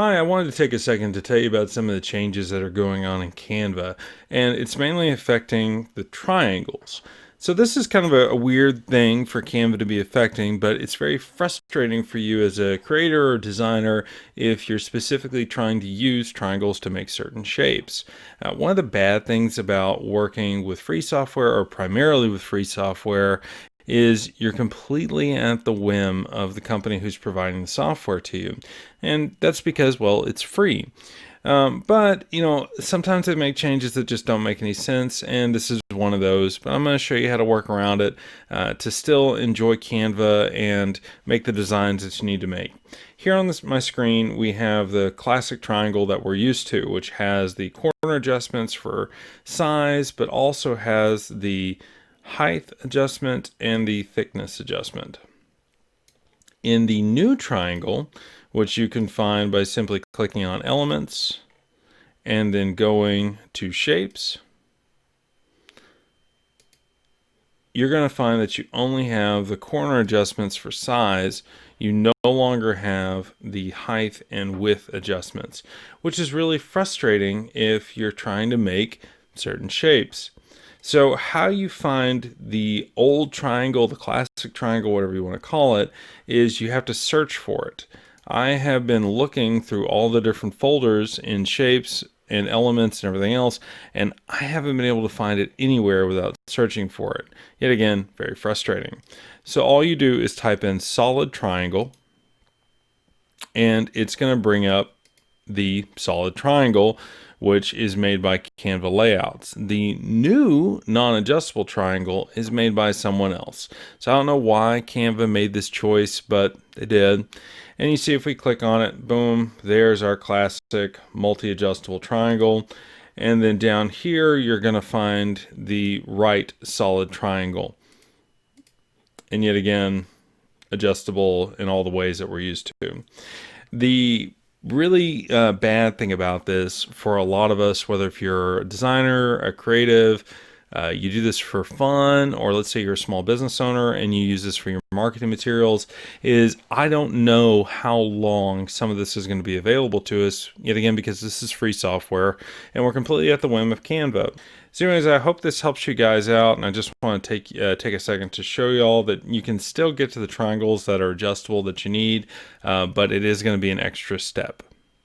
Hi, I wanted to take a second to tell you about some of the changes that are going on in Canva, and it's mainly affecting the triangles. So this is kind of a weird thing for Canva to be affecting, but it's very frustrating for you as a creator or designer if you're specifically trying to use triangles to make certain shapes. One of the bad things about working with free software, or primarily with free software, is you're completely at the whim of the company who's providing the software to you. And that's because, well, it's free. But, sometimes they make changes that just don't make any sense, and this is one of those. But I'm going to show you how to work around it to still enjoy Canva and make the designs that you need to make. Here on my screen, we have the classic triangle that we're used to, which has the corner adjustments for size, but also has the height adjustment and the thickness adjustment. In the new triangle, which you can find by simply clicking on Elements and then going to Shapes, you're going to find that you only have the corner adjustments for size. You no longer have the height and width adjustments, which is really frustrating if you're trying to make certain shapes. So how you find the old triangle, the classic triangle, whatever you want to call it, is you have to search for it. I have been looking through all the different folders in shapes and elements and everything else, and I haven't been able to find it anywhere without searching for it. Yet again, very frustrating. So all you do is type in solid triangle, and it's going to bring up the solid triangle, which is made by Canva Layouts. The new non-adjustable triangle is made by someone else. So I don't know why Canva made this choice, but they did. And you see if we click on it, boom, there's our classic multi-adjustable triangle. And then down here, you're going to find the right solid triangle. And yet again, adjustable in all the ways that we're used to. The really bad thing about this for a lot of us, whether if you're a designer, a creative, you do this for fun, or let's say you're a small business owner and you use this for your marketing materials, is I don't know how long some of this is going to be available to us, yet again, because this is free software and we're completely at the whim of Canva. So anyways, I hope this helps you guys out, and I just want to take a second to show you all that you can still get to the triangles that are adjustable that you need, but it is going to be an extra step.